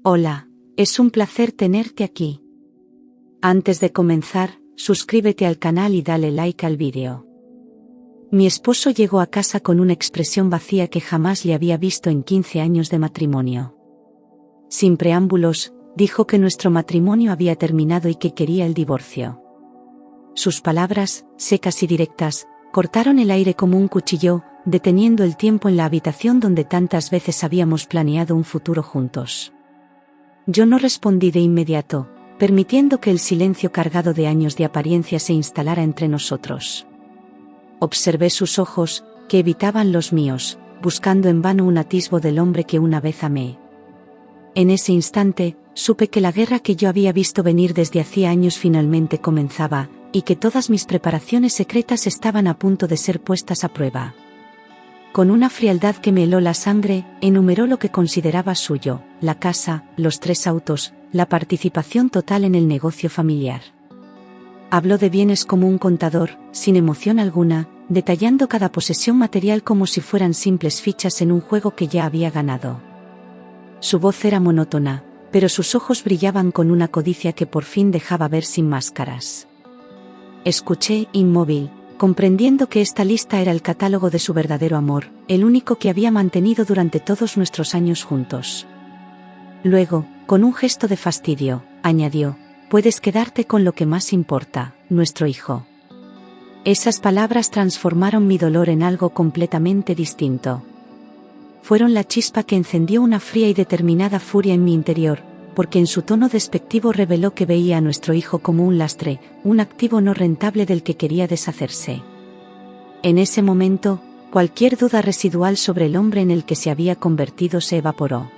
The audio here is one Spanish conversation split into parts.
Hola, es un placer tenerte aquí. Antes de comenzar, suscríbete al canal y dale like al vídeo. Mi esposo llegó a casa con una expresión vacía que jamás le había visto en 15 años de matrimonio. Sin preámbulos, dijo que nuestro matrimonio había terminado y que quería el divorcio. Sus palabras, secas y directas, cortaron el aire como un cuchillo, deteniendo el tiempo en la habitación donde tantas veces habíamos planeado un futuro juntos. Yo no respondí de inmediato, permitiendo que el silencio cargado de años de apariencia se instalara entre nosotros. Observé sus ojos, que evitaban los míos, buscando en vano un atisbo del hombre que una vez amé. En ese instante, supe que la guerra que yo había visto venir desde hacía años finalmente comenzaba, y que todas mis preparaciones secretas estaban a punto de ser puestas a prueba. Con una frialdad que me heló la sangre, enumeró lo que consideraba suyo: la casa, los 3 autos, la participación total en el negocio familiar. Habló de bienes como un contador, sin emoción alguna, detallando cada posesión material como si fueran simples fichas en un juego que ya había ganado. Su voz era monótona, pero sus ojos brillaban con una codicia que por fin dejaba ver sin máscaras. Escuché, inmóvil, comprendiendo que esta lista era el catálogo de su verdadero amor, el único que había mantenido durante todos nuestros años juntos. Luego, con un gesto de fastidio, añadió: «Puedes quedarte con lo que más importa, nuestro hijo». Esas palabras transformaron mi dolor en algo completamente distinto. Fueron la chispa que encendió una fría y determinada furia en mi interior, porque en su tono despectivo reveló que veía a nuestro hijo como un lastre, un activo no rentable del que quería deshacerse. En ese momento, cualquier duda residual sobre el hombre en el que se había convertido se evaporó.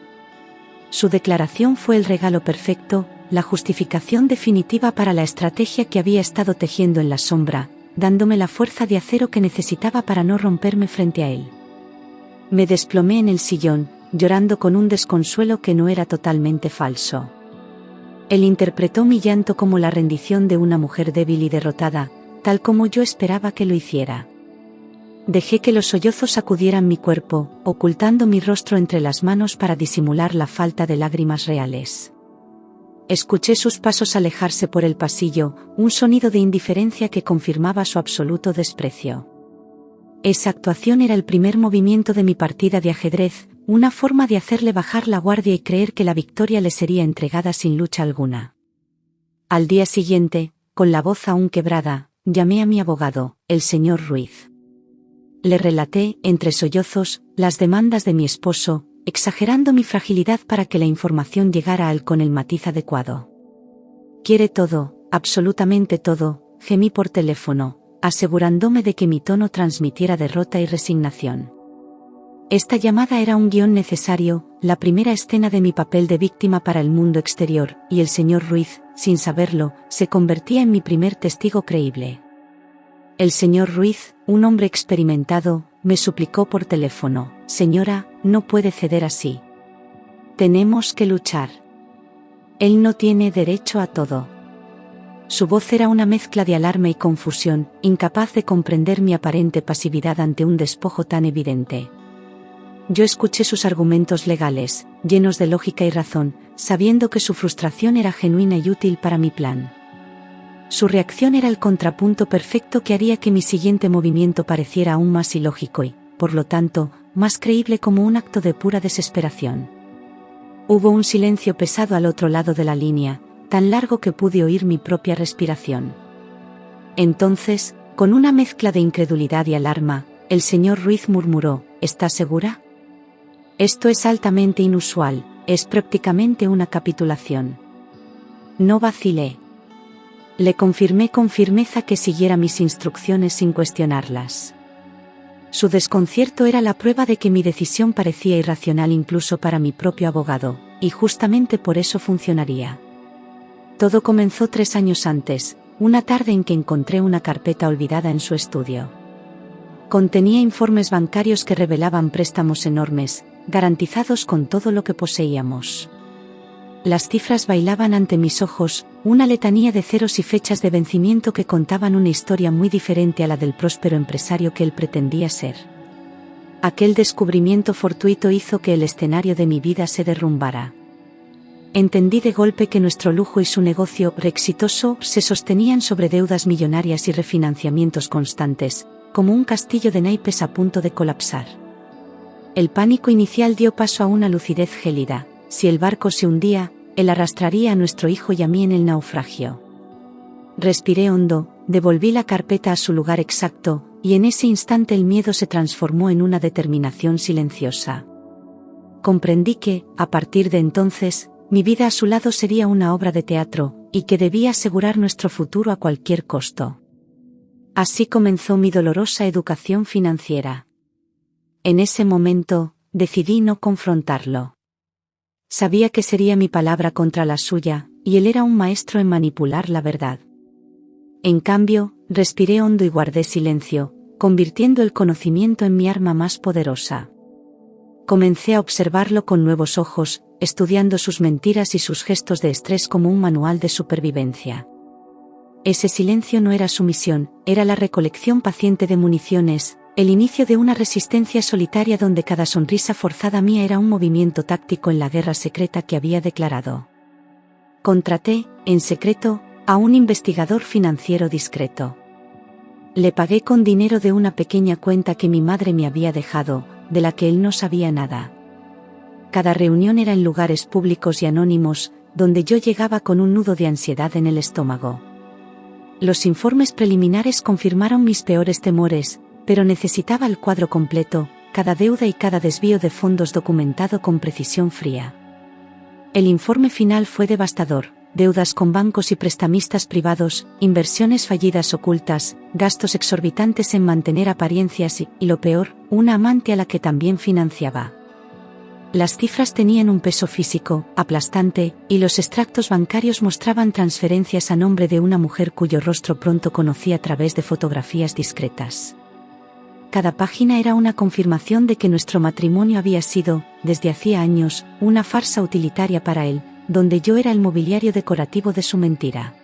Su declaración fue el regalo perfecto, la justificación definitiva para la estrategia que había estado tejiendo en la sombra, dándome la fuerza de acero que necesitaba para no romperme frente a él. Me desplomé en el sillón, llorando con un desconsuelo que no era totalmente falso. Él interpretó mi llanto como la rendición de una mujer débil y derrotada, tal como yo esperaba que lo hiciera. Dejé que los sollozos sacudieran mi cuerpo, ocultando mi rostro entre las manos para disimular la falta de lágrimas reales. Escuché sus pasos alejarse por el pasillo, un sonido de indiferencia que confirmaba su absoluto desprecio. Esa actuación era el primer movimiento de mi partida de ajedrez, una forma de hacerle bajar la guardia y creer que la victoria le sería entregada sin lucha alguna. Al día siguiente, con la voz aún quebrada, llamé a mi abogado, el señor Ruiz. Le relaté, entre sollozos, las demandas de mi esposo, exagerando mi fragilidad para que la información llegara a él con el matiz adecuado. «Quiere todo, absolutamente todo», gemí por teléfono, asegurándome de que mi tono transmitiera derrota y resignación. Esta llamada era un guión necesario, la primera escena de mi papel de víctima para el mundo exterior, y el señor Ruiz, sin saberlo, se convertía en mi primer testigo creíble. El señor Ruiz, un hombre experimentado, me suplicó por teléfono: «Señora, no puede ceder así. Tenemos que luchar. Él no tiene derecho a todo». Su voz era una mezcla de alarma y confusión, incapaz de comprender mi aparente pasividad ante un despojo tan evidente. Yo escuché sus argumentos legales, llenos de lógica y razón, sabiendo que su frustración era genuina y útil para mi plan. Su reacción era el contrapunto perfecto que haría que mi siguiente movimiento pareciera aún más ilógico y, por lo tanto, más creíble como un acto de pura desesperación. Hubo un silencio pesado al otro lado de la línea, tan largo que pude oír mi propia respiración. Entonces, con una mezcla de incredulidad y alarma, el señor Ruiz murmuró: «¿Estás segura? Esto es altamente inusual, es prácticamente una capitulación». No vacilé. Le confirmé con firmeza que siguiera mis instrucciones sin cuestionarlas. Su desconcierto era la prueba de que mi decisión parecía irracional incluso para mi propio abogado, y justamente por eso funcionaría. Todo comenzó 3 años antes, una tarde en que encontré una carpeta olvidada en su estudio. Contenía informes bancarios que revelaban préstamos enormes, garantizados con todo lo que poseíamos. Las cifras bailaban ante mis ojos, una letanía de ceros y fechas de vencimiento que contaban una historia muy diferente a la del próspero empresario que él pretendía ser. Aquel descubrimiento fortuito hizo que el escenario de mi vida se derrumbara. entendí de golpe que nuestro lujo y su negocio exitoso se sostenían sobre deudas millonarias y refinanciamientos constantes, como un castillo de naipes a punto de colapsar. El pánico inicial dio paso a una lucidez gélida. Si el barco se hundía, él arrastraría a nuestro hijo y a mí en el naufragio. Respiré hondo, devolví la carpeta a su lugar exacto, y en ese instante el miedo se transformó en una determinación silenciosa. Comprendí que, a partir de entonces, mi vida a su lado sería una obra de teatro, y que debía asegurar nuestro futuro a cualquier costo. Así comenzó mi dolorosa educación financiera. En ese momento, decidí no confrontarlo. Sabía que sería mi palabra contra la suya, y él era un maestro en manipular la verdad. En cambio, respiré hondo y guardé silencio, convirtiendo el conocimiento en mi arma más poderosa. Comencé a observarlo con nuevos ojos, estudiando sus mentiras y sus gestos de estrés como un manual de supervivencia. Ese silencio no era sumisión, era la recolección paciente de municiones, el inicio de una resistencia solitaria donde cada sonrisa forzada mía era un movimiento táctico en la guerra secreta que había declarado. Contraté, en secreto, a un investigador financiero discreto. Le pagué con dinero de una pequeña cuenta que mi madre me había dejado, de la que él no sabía nada. Cada reunión era en lugares públicos y anónimos, donde yo llegaba con un nudo de ansiedad en el estómago. Los informes preliminares confirmaron mis peores temores, pero necesitaba el cuadro completo, cada deuda y cada desvío de fondos documentado con precisión fría. El informe final fue devastador: deudas con bancos y prestamistas privados, inversiones fallidas ocultas, gastos exorbitantes en mantener apariencias y lo peor, una amante a la que también financiaba. Las cifras tenían un peso físico, aplastante, y los extractos bancarios mostraban transferencias a nombre de una mujer cuyo rostro pronto conocí a través de fotografías discretas. Cada página era una confirmación de que nuestro matrimonio había sido, desde hacía años, una farsa utilitaria para él, donde yo era el mobiliario decorativo de su mentira.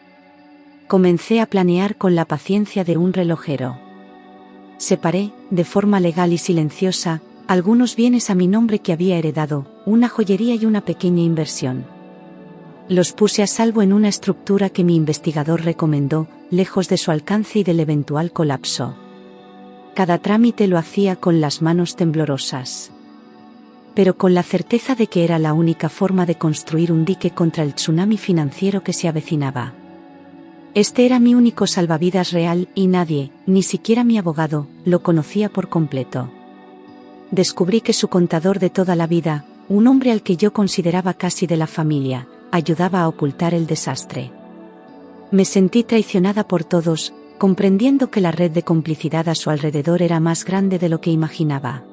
Comencé a planear con la paciencia de un relojero. Separé, de forma legal y silenciosa, algunos bienes a mi nombre que había heredado, una joyería y una pequeña inversión. Los puse a salvo en una estructura que mi investigador recomendó, lejos de su alcance y del eventual colapso. Cada trámite lo hacía con las manos temblorosas, pero con la certeza de que era la única forma de construir un dique contra el tsunami financiero que se avecinaba. Este era mi único salvavidas real, y nadie, ni siquiera mi abogado, lo conocía por completo. Descubrí que su contador de toda la vida, un hombre al que yo consideraba casi de la familia, ayudaba a ocultar el desastre. Me sentí traicionada por todos, comprendiendo que la red de complicidad a su alrededor era más grande de lo que imaginaba.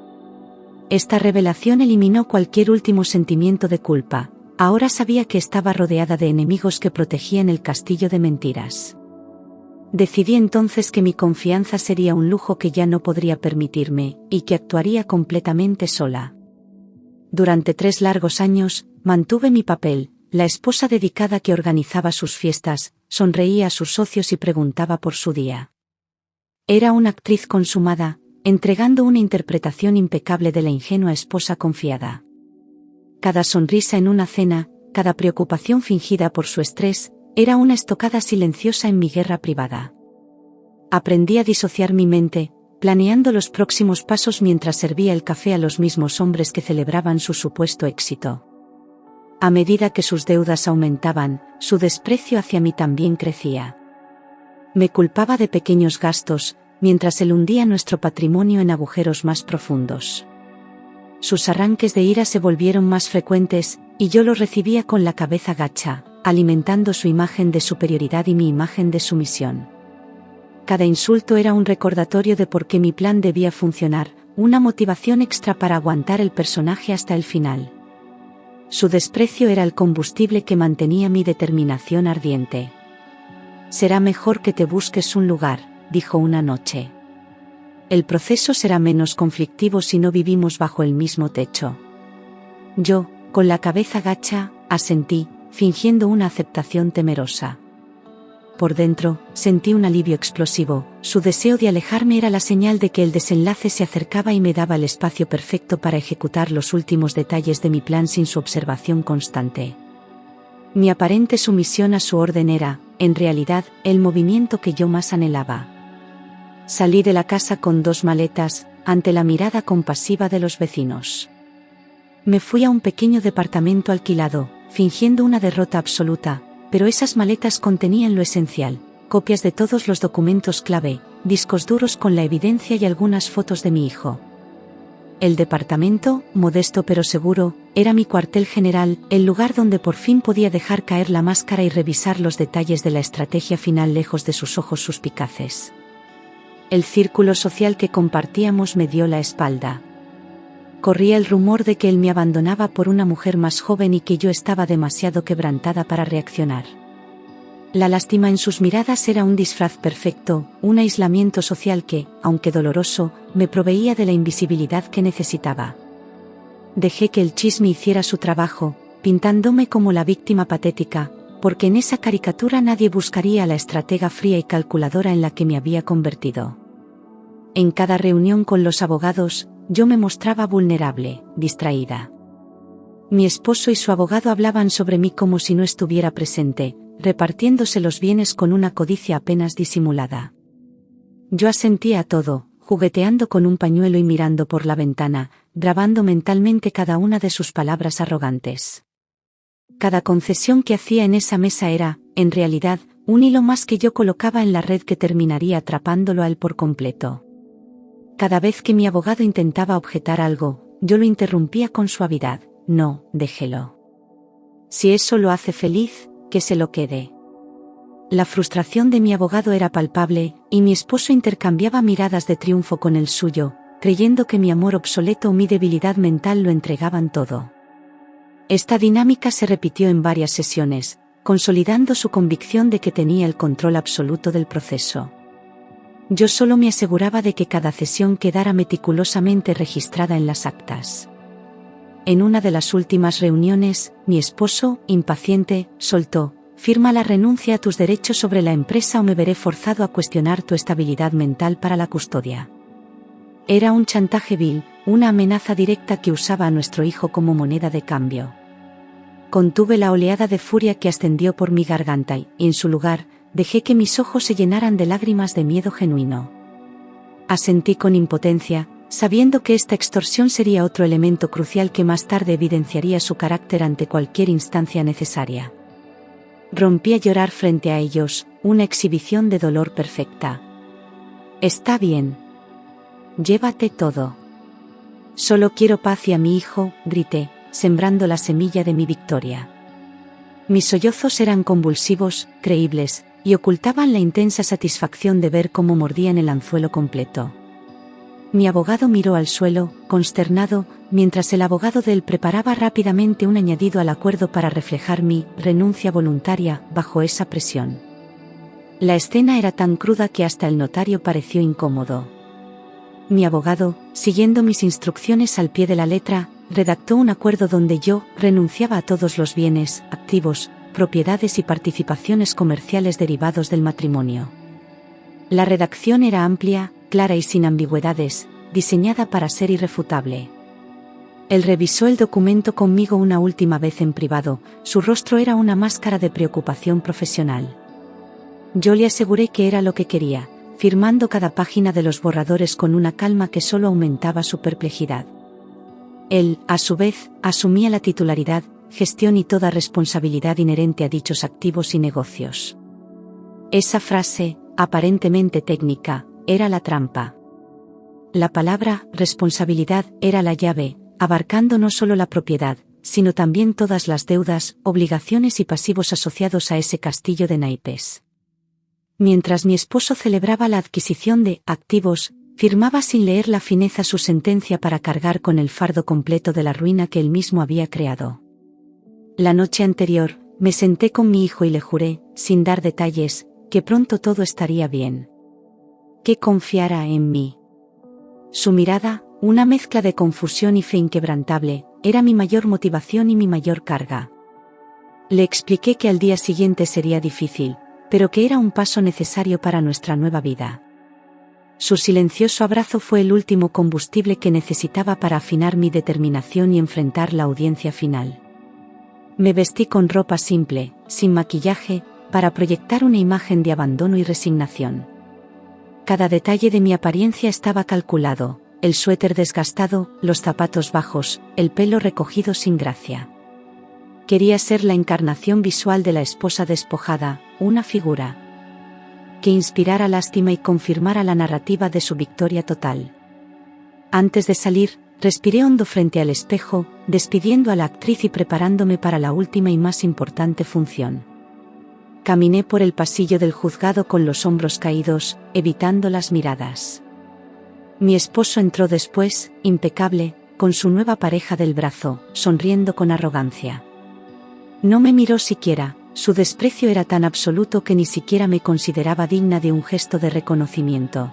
Esta revelación eliminó cualquier último sentimiento de culpa. Ahora sabía que estaba rodeada de enemigos que protegían el castillo de mentiras. Decidí entonces que mi confianza sería un lujo que ya no podría permitirme, y que actuaría completamente sola. Durante 3 largos años, mantuve mi papel, la esposa dedicada que organizaba sus fiestas, sonreía a sus socios y preguntaba por su día. Era una actriz consumada, entregando una interpretación impecable de la ingenua esposa confiada. Cada sonrisa en una cena, cada preocupación fingida por su estrés, era una estocada silenciosa en mi guerra privada. Aprendí a disociar mi mente, planeando los próximos pasos mientras servía el café a los mismos hombres que celebraban su supuesto éxito. A medida que sus deudas aumentaban, su desprecio hacia mí también crecía. Me culpaba de pequeños gastos, mientras él hundía nuestro patrimonio en agujeros más profundos. Sus arranques de ira se volvieron más frecuentes, y yo los recibía con la cabeza gacha, alimentando su imagen de superioridad y mi imagen de sumisión. Cada insulto era un recordatorio de por qué mi plan debía funcionar, una motivación extra para aguantar el personaje hasta el final. Su desprecio era el combustible que mantenía mi determinación ardiente. «Será mejor que te busques un lugar», dijo una noche. «El proceso será menos conflictivo si no vivimos bajo el mismo techo». Yo, con la cabeza gacha, asentí, fingiendo una aceptación temerosa. Por dentro, sentí un alivio explosivo. Su deseo de alejarme era la señal de que el desenlace se acercaba y me daba el espacio perfecto para ejecutar los últimos detalles de mi plan sin su observación constante. Mi aparente sumisión a su orden era, en realidad, el movimiento que yo más anhelaba. Salí de la casa con 2 maletas, ante la mirada compasiva de los vecinos. Me fui a un pequeño departamento alquilado, fingiendo una derrota absoluta, pero esas maletas contenían lo esencial: copias de todos los documentos clave, discos duros con la evidencia y algunas fotos de mi hijo. El departamento, modesto pero seguro, era mi cuartel general, el lugar donde por fin podía dejar caer la máscara y revisar los detalles de la estrategia final lejos de sus ojos suspicaces. El círculo social que compartíamos me dio la espalda. Corría el rumor de que él me abandonaba por una mujer más joven y que yo estaba demasiado quebrantada para reaccionar. La lástima en sus miradas era un disfraz perfecto, un aislamiento social que, aunque doloroso, me proveía de la invisibilidad que necesitaba. Dejé que el chisme hiciera su trabajo, pintándome como la víctima patética, porque en esa caricatura nadie buscaría a la estratega fría y calculadora en la que me había convertido. En cada reunión con los abogados, yo me mostraba vulnerable, distraída. Mi esposo y su abogado hablaban sobre mí como si no estuviera presente, repartiéndose los bienes con una codicia apenas disimulada. Yo asentía a todo, jugueteando con un pañuelo y mirando por la ventana, grabando mentalmente cada una de sus palabras arrogantes. Cada concesión que hacía en esa mesa era, en realidad, un hilo más que yo colocaba en la red que terminaría atrapándolo a él por completo. Cada vez que mi abogado intentaba objetar algo, yo lo interrumpía con suavidad: no, déjelo. Si eso lo hace feliz, que se lo quede. La frustración de mi abogado era palpable, y mi esposo intercambiaba miradas de triunfo con el suyo, creyendo que mi amor obsoleto o mi debilidad mental lo entregaban todo. Esta dinámica se repitió en varias sesiones, consolidando su convicción de que tenía el control absoluto del proceso. Yo solo me aseguraba de que cada cesión quedara meticulosamente registrada en las actas. En una de las últimas reuniones, mi esposo, impaciente, soltó: firma la renuncia a tus derechos sobre la empresa o me veré forzado a cuestionar tu estabilidad mental para la custodia. Era un chantaje vil, una amenaza directa que usaba a nuestro hijo como moneda de cambio. Contuve la oleada de furia que ascendió por mi garganta y, en su lugar, dejé que mis ojos se llenaran de lágrimas de miedo genuino. Asentí con impotencia, sabiendo que esta extorsión sería otro elemento crucial que más tarde evidenciaría su carácter ante cualquier instancia necesaria. Rompí a llorar frente a ellos, una exhibición de dolor perfecta. Está bien. Llévate todo. Solo quiero paz y a mi hijo, grité, sembrando la semilla de mi victoria. Mis sollozos eran convulsivos, creíbles, y ocultaban la intensa satisfacción de ver cómo mordían el anzuelo completo. Mi abogado miró al suelo, consternado, mientras el abogado de él preparaba rápidamente un añadido al acuerdo para reflejar mi renuncia voluntaria bajo esa presión. La escena era tan cruda que hasta el notario pareció incómodo. Mi abogado, siguiendo mis instrucciones al pie de la letra, redactó un acuerdo donde yo renunciaba a todos los bienes, activos, propiedades y participaciones comerciales derivados del matrimonio. La redacción era amplia, clara y sin ambigüedades, diseñada para ser irrefutable. Él revisó el documento conmigo una última vez en privado, su rostro era una máscara de preocupación profesional. Yo le aseguré que era lo que quería, firmando cada página de los borradores con una calma que solo aumentaba su perplejidad. Él, a su vez, asumía la titularidad, gestión y toda responsabilidad inherente a dichos activos y negocios. Esa frase, aparentemente técnica, era la trampa. La palabra responsabilidad era la llave, abarcando no solo la propiedad, sino también todas las deudas, obligaciones y pasivos asociados a ese castillo de naipes. Mientras mi esposo celebraba la adquisición de activos, firmaba sin leer la fineza su sentencia para cargar con el fardo completo de la ruina que él mismo había creado. La noche anterior, me senté con mi hijo y le juré, sin dar detalles, que pronto todo estaría bien. Que confiara en mí. Su mirada, una mezcla de confusión y fe inquebrantable, era mi mayor motivación y mi mayor carga. Le expliqué que al día siguiente sería difícil, pero que era un paso necesario para nuestra nueva vida. Su silencioso abrazo fue el último combustible que necesitaba para afinar mi determinación y enfrentar la audiencia final. Me vestí con ropa simple, sin maquillaje, para proyectar una imagen de abandono y resignación. Cada detalle de mi apariencia estaba calculado, el suéter desgastado, los zapatos bajos, el pelo recogido sin gracia. Quería ser la encarnación visual de la esposa despojada, una figura que inspirara lástima y confirmara la narrativa de su victoria total. Antes de salir, respiré hondo frente al espejo, despidiendo a la actriz y preparándome para la última y más importante función. Caminé por el pasillo del juzgado con los hombros caídos, evitando las miradas. Mi esposo entró después, impecable, con su nueva pareja del brazo, sonriendo con arrogancia. No me miró siquiera, su desprecio era tan absoluto que ni siquiera me consideraba digna de un gesto de reconocimiento.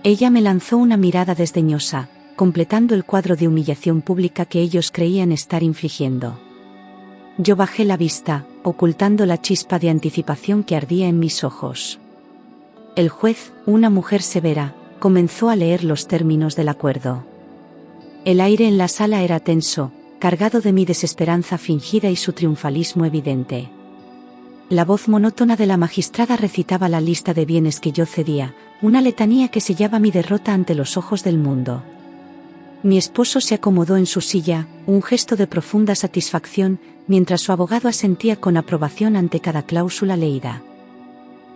Ella me lanzó una mirada desdeñosa, completando el cuadro de humillación pública que ellos creían estar infligiendo. Yo bajé la vista, ocultando la chispa de anticipación que ardía en mis ojos. El juez, una mujer severa, comenzó a leer los términos del acuerdo. El aire en la sala era tenso, cargado de mi desesperanza fingida y su triunfalismo evidente. La voz monótona de la magistrada recitaba la lista de bienes que yo cedía, una letanía que sellaba mi derrota ante los ojos del mundo. Mi esposo se acomodó en su silla, un gesto de profunda satisfacción, mientras su abogado asentía con aprobación ante cada cláusula leída.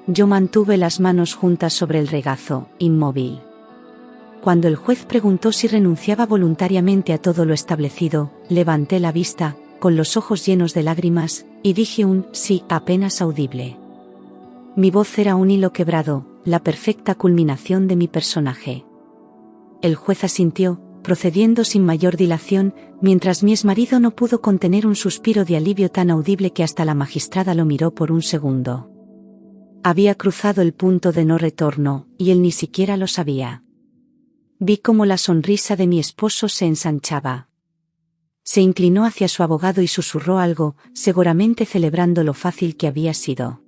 Yo mantuve las manos juntas sobre el regazo, inmóvil. Cuando el juez preguntó si renunciaba voluntariamente a todo lo establecido, levanté la vista, con los ojos llenos de lágrimas, y dije un sí apenas audible. Mi voz era un hilo quebrado, la perfecta culminación de mi personaje. El juez asintió, procediendo sin mayor dilación, mientras mi exmarido no pudo contener un suspiro de alivio tan audible que hasta la magistrada lo miró por un segundo. Había cruzado el punto de no retorno, y él ni siquiera lo sabía. Vi cómo la sonrisa de mi esposo se ensanchaba. Se inclinó hacia su abogado y susurró algo, seguramente celebrando lo fácil que había sido.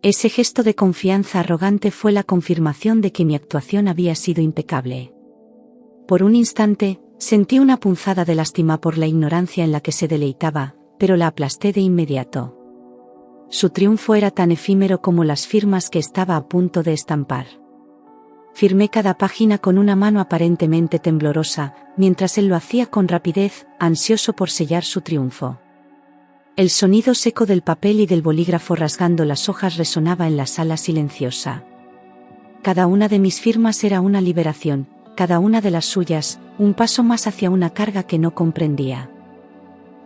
Ese gesto de confianza arrogante fue la confirmación de que mi actuación había sido impecable. Por un instante, sentí una punzada de lástima por la ignorancia en la que se deleitaba, pero la aplasté de inmediato. Su triunfo era tan efímero como las firmas que estaba a punto de estampar. Firmé cada página con una mano aparentemente temblorosa, mientras él lo hacía con rapidez, ansioso por sellar su triunfo. El sonido seco del papel y del bolígrafo rasgando las hojas resonaba en la sala silenciosa. Cada una de mis firmas era una liberación, cada una de las suyas, un paso más hacia una carga que no comprendía.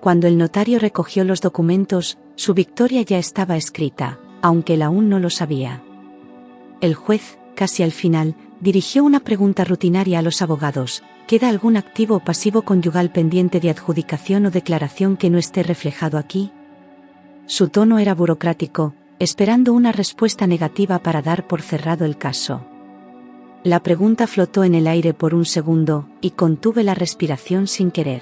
Cuando el notario recogió los documentos, su victoria ya estaba escrita, aunque él aún no lo sabía. El juez, casi al final, dirigió una pregunta rutinaria a los abogados: ¿queda algún activo o pasivo conyugal pendiente de adjudicación o declaración que no esté reflejado aquí? Su tono era burocrático, esperando una respuesta negativa para dar por cerrado el caso. La pregunta flotó en el aire por un segundo, y contuve la respiración sin querer.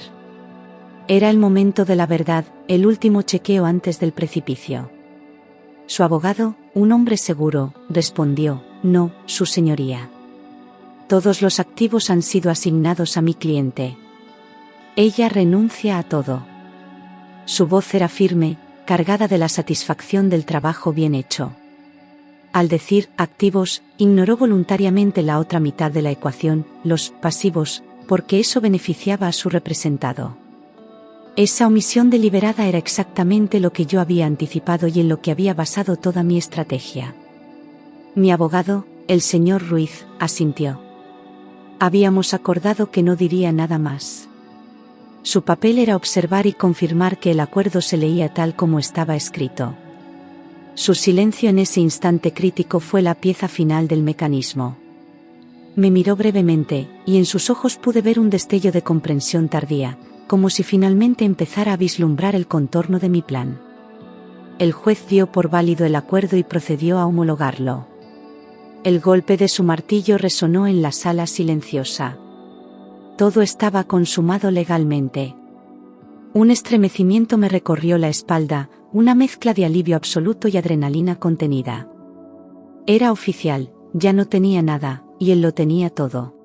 Era el momento de la verdad, el último chequeo antes del precipicio. Su abogado, un hombre seguro, respondió: no, su señoría. Todos los activos han sido asignados a mi cliente. Ella renuncia a todo. Su voz era firme, cargada de la satisfacción del trabajo bien hecho. Al decir activos, ignoró voluntariamente la otra mitad de la ecuación, los pasivos, porque eso beneficiaba a su representado. Esa omisión deliberada era exactamente lo que yo había anticipado y en lo que había basado toda mi estrategia. Mi abogado, el señor Ruiz, asintió. Habíamos acordado que no diría nada más. Su papel era observar y confirmar que el acuerdo se leía tal como estaba escrito. Su silencio en ese instante crítico fue la pieza final del mecanismo. Me miró brevemente, y en sus ojos pude ver un destello de comprensión tardía, como si finalmente empezara a vislumbrar el contorno de mi plan. El juez dio por válido el acuerdo y procedió a homologarlo. El golpe de su martillo resonó en la sala silenciosa. Todo estaba consumado legalmente. Un estremecimiento me recorrió la espalda, una mezcla de alivio absoluto y adrenalina contenida. Era oficial, ya no tenía nada, y él lo tenía todo.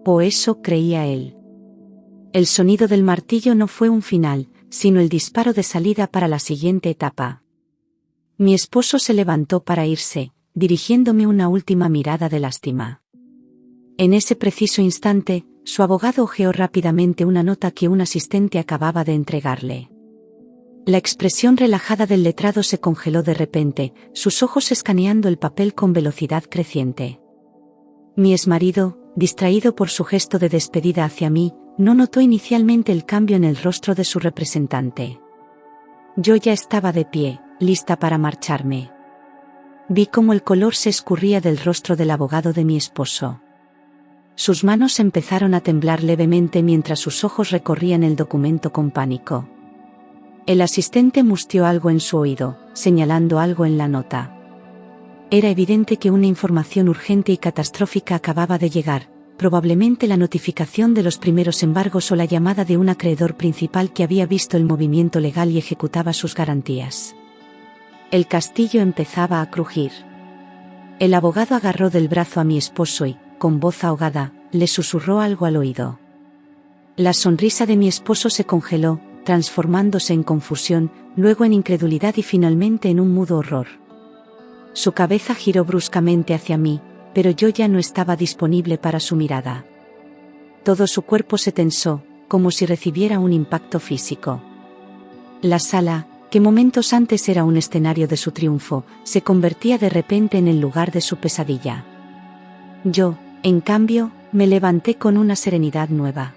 O eso creía él. El sonido del martillo no fue un final, sino el disparo de salida para la siguiente etapa. Mi esposo se levantó para irse, dirigiéndome una última mirada de lástima. En ese preciso instante, su abogado hojeó rápidamente una nota que un asistente acababa de entregarle. La expresión relajada del letrado se congeló de repente, sus ojos escaneando el papel con velocidad creciente. Mi exmarido, distraído por su gesto de despedida hacia mí, no notó inicialmente el cambio en el rostro de su representante. Yo ya estaba de pie, lista para marcharme. Vi cómo el color se escurría del rostro del abogado de mi esposo. Sus manos empezaron a temblar levemente mientras sus ojos recorrían el documento con pánico. El asistente mustió algo en su oído, señalando algo en la nota. Era evidente que una información urgente y catastrófica acababa de llegar, probablemente la notificación de los primeros embargos o la llamada de un acreedor principal que había visto el movimiento legal y ejecutaba sus garantías. El castillo empezaba a crujir. El abogado agarró del brazo a mi esposo y, con voz ahogada, le susurró algo al oído. La sonrisa de mi esposo se congeló, transformándose en confusión, luego en incredulidad y finalmente en un mudo horror. Su cabeza giró bruscamente hacia mí, pero yo ya no estaba disponible para su mirada. Todo su cuerpo se tensó, como si recibiera un impacto físico. La sala, que momentos antes era un escenario de su triunfo, se convertía de repente en el lugar de su pesadilla. Yo, en cambio, me levanté con una serenidad nueva.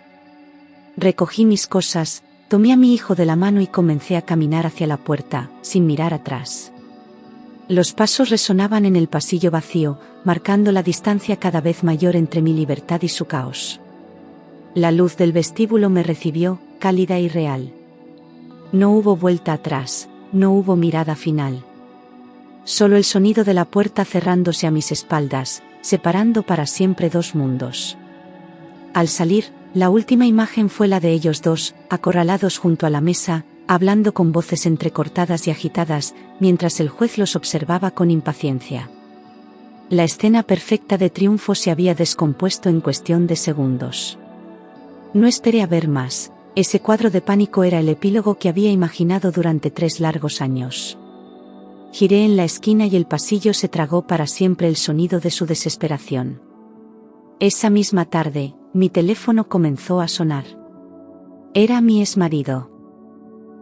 Recogí mis cosas, tomé a mi hijo de la mano y comencé a caminar hacia la puerta, sin mirar atrás. Los pasos resonaban en el pasillo vacío, marcando la distancia cada vez mayor entre mi libertad y su caos. La luz del vestíbulo me recibió, cálida y real. No hubo vuelta atrás, no hubo mirada final. Solo el sonido de la puerta cerrándose a mis espaldas, separando para siempre dos mundos. Al salir, la última imagen fue la de ellos dos, acorralados junto a la mesa, hablando con voces entrecortadas y agitadas, mientras el juez los observaba con impaciencia. La escena perfecta de triunfo se había descompuesto en cuestión de segundos. No esperé a ver más, ese cuadro de pánico era el epílogo que había imaginado durante 3 largos años. Giré en la esquina y el pasillo se tragó para siempre el sonido de su desesperación. Esa misma tarde, mi teléfono comenzó a sonar. Era mi exmarido.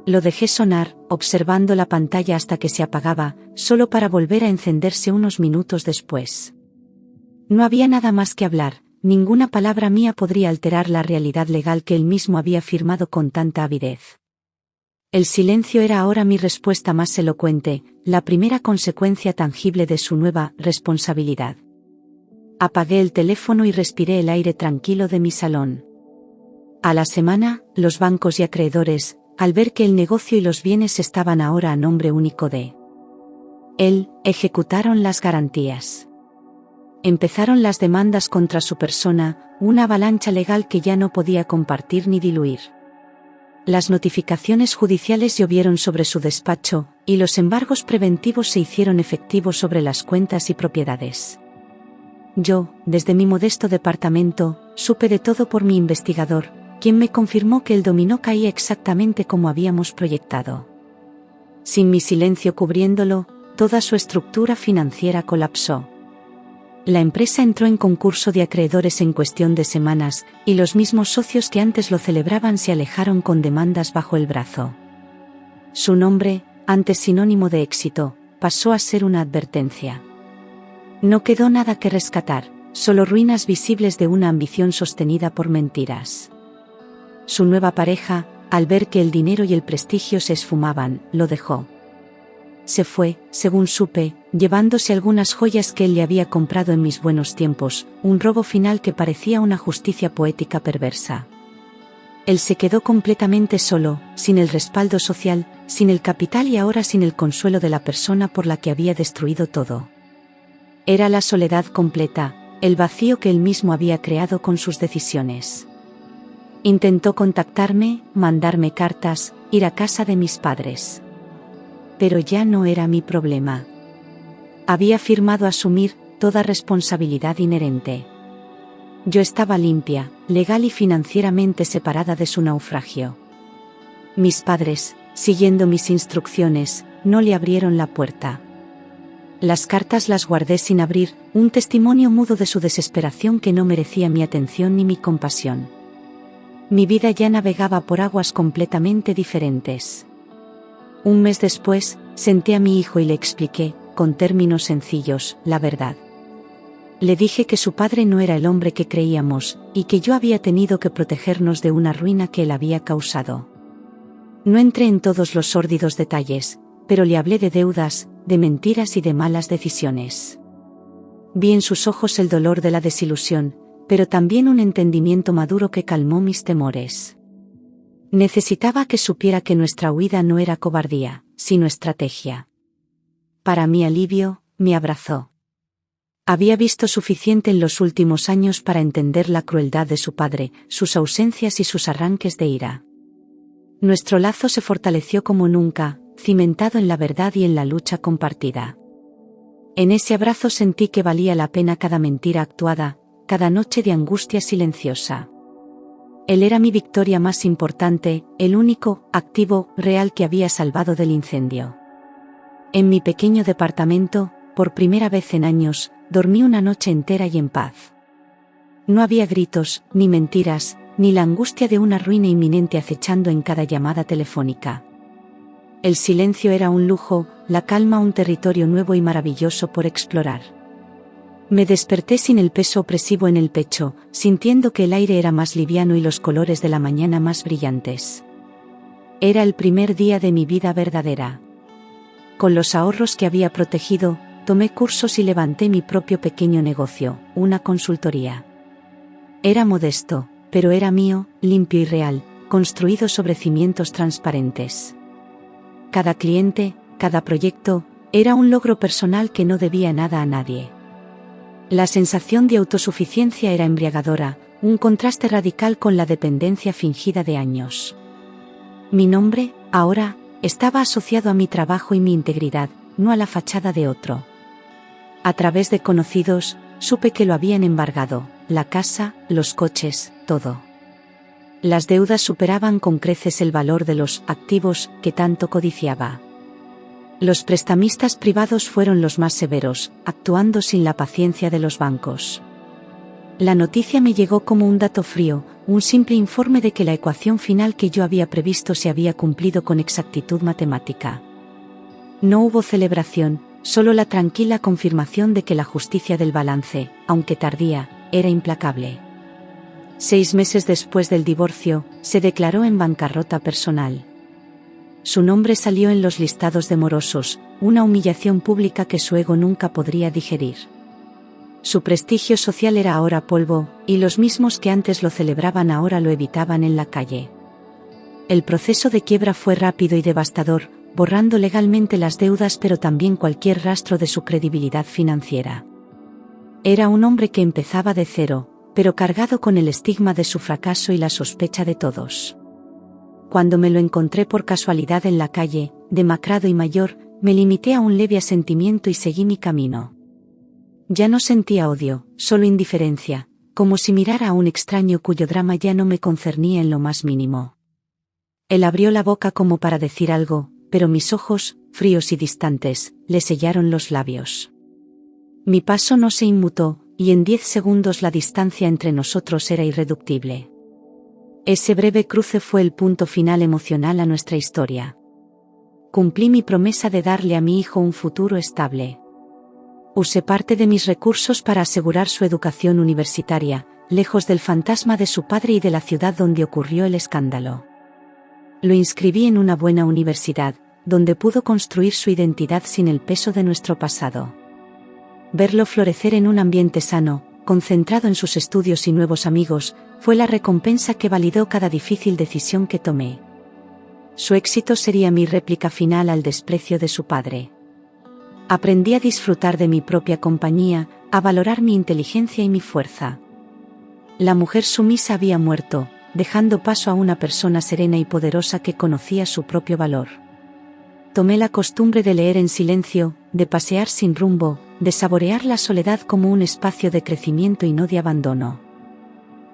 Lo dejé sonar, observando la pantalla hasta que se apagaba, solo para volver a encenderse unos minutos después. No había nada más que hablar, ninguna palabra mía podría alterar la realidad legal que él mismo había firmado con tanta avidez. El silencio era ahora mi respuesta más elocuente, la primera consecuencia tangible de su nueva responsabilidad. Apagué el teléfono y respiré el aire tranquilo de mi salón. A la semana, los bancos y acreedores, al ver que el negocio y los bienes estaban ahora a nombre único de él, ejecutaron las garantías. Empezaron las demandas contra su persona, una avalancha legal que ya no podía compartir ni diluir. Las notificaciones judiciales llovieron sobre su despacho, y los embargos preventivos se hicieron efectivos sobre las cuentas y propiedades. Yo, desde mi modesto departamento, supe de todo por mi investigador, quien me confirmó que el dominó caía exactamente como habíamos proyectado. Sin mi silencio cubriéndolo, toda su estructura financiera colapsó. La empresa entró en concurso de acreedores en cuestión de semanas, y los mismos socios que antes lo celebraban se alejaron con demandas bajo el brazo. Su nombre, antes sinónimo de éxito, pasó a ser una advertencia. No quedó nada que rescatar, solo ruinas visibles de una ambición sostenida por mentiras. Su nueva pareja, al ver que el dinero y el prestigio se esfumaban, lo dejó. Se fue, según supe, llevándose algunas joyas que él le había comprado en mis buenos tiempos, un robo final que parecía una justicia poética perversa. Él se quedó completamente solo, sin el respaldo social, sin el capital y ahora sin el consuelo de la persona por la que había destruido todo. Era la soledad completa, el vacío que él mismo había creado con sus decisiones. Intentó contactarme, mandarme cartas, ir a casa de mis padres. Pero ya no era mi problema. Había firmado asumir toda responsabilidad inherente. Yo estaba limpia, legal y financieramente separada de su naufragio. Mis padres, siguiendo mis instrucciones, no le abrieron la puerta. Las cartas las guardé sin abrir, un testimonio mudo de su desesperación que no merecía mi atención ni mi compasión. Mi vida ya navegaba por aguas completamente diferentes. Un mes después, senté a mi hijo y le expliqué, con términos sencillos, la verdad. Le dije que su padre no era el hombre que creíamos, y que yo había tenido que protegernos de una ruina que él había causado. No entré en todos los sórdidos detalles, pero le hablé de deudas, de mentiras y de malas decisiones. Vi en sus ojos el dolor de la desilusión, pero también un entendimiento maduro que calmó mis temores. Necesitaba que supiera que nuestra huida no era cobardía, sino estrategia. Para mi alivio, me abrazó. Había visto suficiente en los últimos años para entender la crueldad de su padre, sus ausencias y sus arranques de ira. Nuestro lazo se fortaleció como nunca, cimentado en la verdad y en la lucha compartida. En ese abrazo sentí que valía la pena cada mentira actuada, cada noche de angustia silenciosa. Él era mi victoria más importante, el único, activo, real que había salvado del incendio. En mi pequeño departamento, por primera vez en años, dormí una noche entera y en paz. No había gritos, ni mentiras, ni la angustia de una ruina inminente acechando en cada llamada telefónica. El silencio era un lujo, la calma un territorio nuevo y maravilloso por explorar. Me desperté sin el peso opresivo en el pecho, sintiendo que el aire era más liviano y los colores de la mañana más brillantes. Era el primer día de mi vida verdadera. Con los ahorros que había protegido, tomé cursos y levanté mi propio pequeño negocio, una consultoría. Era modesto, pero era mío, limpio y real, construido sobre cimientos transparentes. Cada cliente, cada proyecto, era un logro personal que no debía nada a nadie. La sensación de autosuficiencia era embriagadora, un contraste radical con la dependencia fingida de años. Mi nombre, ahora, estaba asociado a mi trabajo y mi integridad, no a la fachada de otro. A través de conocidos, supe que lo habían embargado, la casa, los coches, todo. Las deudas superaban con creces el valor de los activos que tanto codiciaba. Los prestamistas privados fueron los más severos, actuando sin la paciencia de los bancos. La noticia me llegó como un dato frío, un simple informe de que la ecuación final que yo había previsto se había cumplido con exactitud matemática. No hubo celebración, solo la tranquila confirmación de que la justicia del balance, aunque tardía, era implacable. 6 meses después del divorcio, se declaró en bancarrota personal. Su nombre salió en los listados de morosos, una humillación pública que su ego nunca podría digerir. Su prestigio social era ahora polvo, y los mismos que antes lo celebraban ahora lo evitaban en la calle. El proceso de quiebra fue rápido y devastador, borrando legalmente las deudas pero también cualquier rastro de su credibilidad financiera. Era un hombre que empezaba de cero, pero cargado con el estigma de su fracaso y la sospecha de todos. Cuando me lo encontré por casualidad en la calle, demacrado y mayor, me limité a un leve asentimiento y seguí mi camino. Ya no sentía odio, solo indiferencia, como si mirara a un extraño cuyo drama ya no me concernía en lo más mínimo. Él abrió la boca como para decir algo, pero mis ojos, fríos y distantes, le sellaron los labios. Mi paso no se inmutó, y en 10 segundos la distancia entre nosotros era irreductible. Ese breve cruce fue el punto final emocional a nuestra historia. Cumplí mi promesa de darle a mi hijo un futuro estable. Usé parte de mis recursos para asegurar su educación universitaria, lejos del fantasma de su padre y de la ciudad donde ocurrió el escándalo. Lo inscribí en una buena universidad, donde pudo construir su identidad sin el peso de nuestro pasado. Verlo florecer en un ambiente sano, concentrado en sus estudios y nuevos amigos, fue la recompensa que validó cada difícil decisión que tomé. Su éxito sería mi réplica final al desprecio de su padre. Aprendí a disfrutar de mi propia compañía, a valorar mi inteligencia y mi fuerza. La mujer sumisa había muerto, dejando paso a una persona serena y poderosa que conocía su propio valor. Tomé la costumbre de leer en silencio, de pasear sin rumbo, de saborear la soledad como un espacio de crecimiento y no de abandono.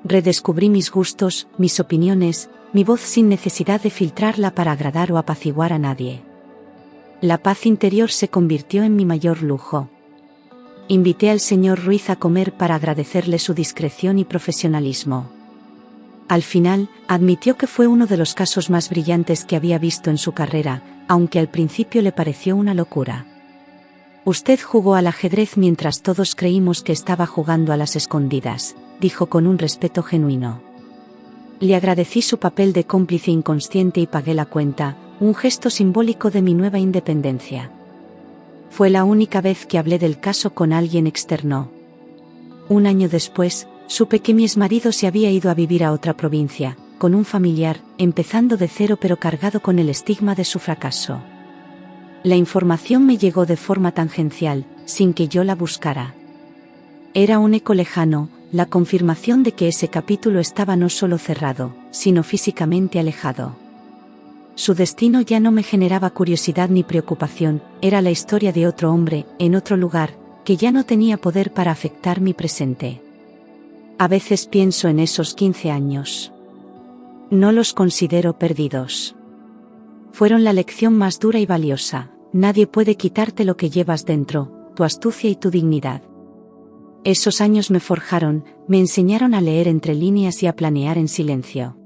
Redescubrí mis gustos, mis opiniones, mi voz sin necesidad de filtrarla para agradar o apaciguar a nadie. La paz interior se convirtió en mi mayor lujo. Invité al señor Ruiz a comer para agradecerle su discreción y profesionalismo. Al final, admitió que fue uno de los casos más brillantes que había visto en su carrera, aunque al principio le pareció una locura. Usted jugó al ajedrez mientras todos creímos que estaba jugando a las escondidas, dijo con un respeto genuino. Le agradecí su papel de cómplice inconsciente y pagué la cuenta, un gesto simbólico de mi nueva independencia. Fue la única vez que hablé del caso con alguien externo. Un año después, supe que mi exmarido se había ido a vivir a otra provincia, con un familiar, empezando de cero pero cargado con el estigma de su fracaso. La información me llegó de forma tangencial, sin que yo la buscara. Era un eco lejano, la confirmación de que ese capítulo estaba no solo cerrado, sino físicamente alejado. Su destino ya no me generaba curiosidad ni preocupación, era la historia de otro hombre, en otro lugar, que ya no tenía poder para afectar mi presente. A veces pienso en esos 15 años. No los considero perdidos. Fueron la lección más dura y valiosa. Nadie puede quitarte lo que llevas dentro, tu astucia y tu dignidad. Esos años me forjaron, me enseñaron a leer entre líneas y a planear en silencio.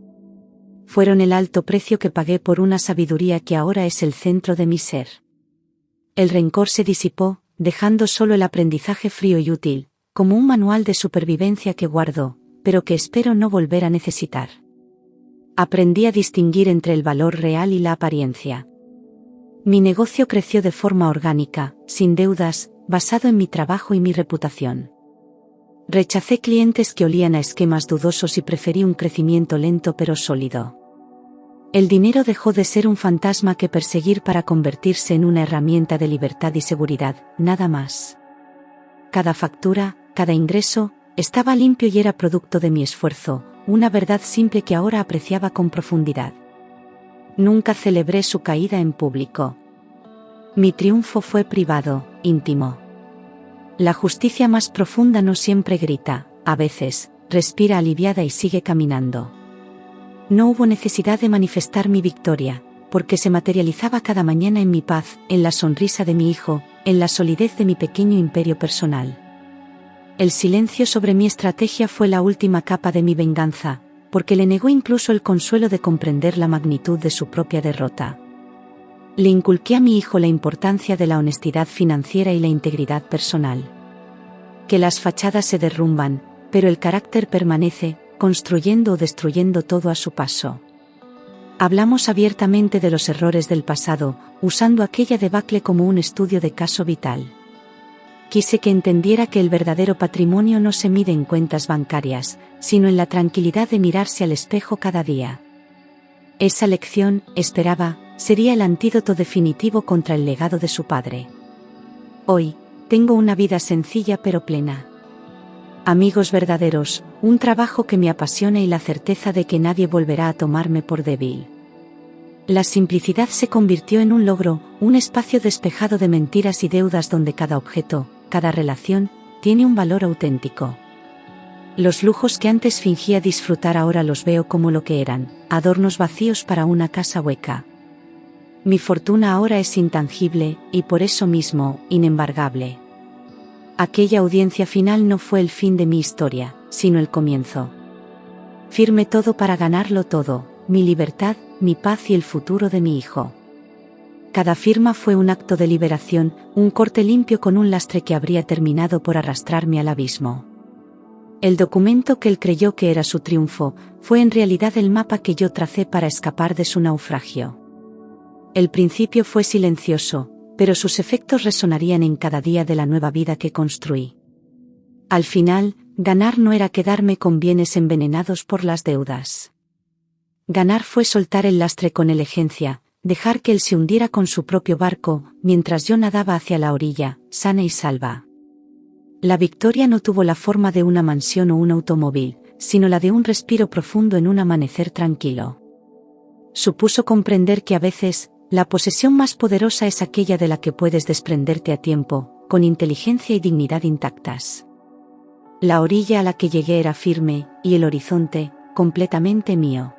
Fueron el alto precio que pagué por una sabiduría que ahora es el centro de mi ser. El rencor se disipó, dejando solo el aprendizaje frío y útil, como un manual de supervivencia que guardo, pero que espero no volver a necesitar. Aprendí a distinguir entre el valor real y la apariencia. Mi negocio creció de forma orgánica, sin deudas, basado en mi trabajo y mi reputación. Rechacé clientes que olían a esquemas dudosos y preferí un crecimiento lento pero sólido. El dinero dejó de ser un fantasma que perseguir para convertirse en una herramienta de libertad y seguridad, nada más. Cada factura, cada ingreso, estaba limpio y era producto de mi esfuerzo, una verdad simple que ahora apreciaba con profundidad. Nunca celebré su caída en público. Mi triunfo fue privado, íntimo. La justicia más profunda no siempre grita, a veces, respira aliviada y sigue caminando. No hubo necesidad de manifestar mi victoria, porque se materializaba cada mañana en mi paz, en la sonrisa de mi hijo, en la solidez de mi pequeño imperio personal. El silencio sobre mi estrategia fue la última capa de mi venganza, porque le negó incluso el consuelo de comprender la magnitud de su propia derrota. Le inculqué a mi hijo la importancia de la honestidad financiera y la integridad personal. Que las fachadas se derrumban, pero el carácter permanece, construyendo o destruyendo todo a su paso. Hablamos abiertamente de los errores del pasado, usando aquella debacle como un estudio de caso vital. Quise que entendiera que el verdadero patrimonio no se mide en cuentas bancarias, sino en la tranquilidad de mirarse al espejo cada día. Esa lección, esperaba, sería el antídoto definitivo contra el legado de su padre. Hoy, tengo una vida sencilla pero plena. Amigos verdaderos, un trabajo que me apasiona y la certeza de que nadie volverá a tomarme por débil. La simplicidad se convirtió en un logro, un espacio despejado de mentiras y deudas donde cada objeto, cada relación, tiene un valor auténtico. Los lujos que antes fingía disfrutar ahora los veo como lo que eran, adornos vacíos para una casa hueca. Mi fortuna ahora es intangible, y por eso mismo, inembargable. Aquella audiencia final no fue el fin de mi historia, sino el comienzo. Firmé todo para ganarlo todo, mi libertad, mi paz y el futuro de mi hijo. Cada firma fue un acto de liberación, un corte limpio con un lastre que habría terminado por arrastrarme al abismo. El documento que él creyó que era su triunfo, fue en realidad el mapa que yo tracé para escapar de su naufragio. El principio fue silencioso, pero sus efectos resonarían en cada día de la nueva vida que construí. Al final, ganar no era quedarme con bienes envenenados por las deudas. Ganar fue soltar el lastre con elegancia, dejar que él se hundiera con su propio barco, mientras yo nadaba hacia la orilla, sana y salva. La victoria no tuvo la forma de una mansión o un automóvil, sino la de un respiro profundo en un amanecer tranquilo. Supuso comprender que a veces, la posesión más poderosa es aquella de la que puedes desprenderte a tiempo, con inteligencia y dignidad intactas. La orilla a la que llegué era firme, y el horizonte, completamente mío.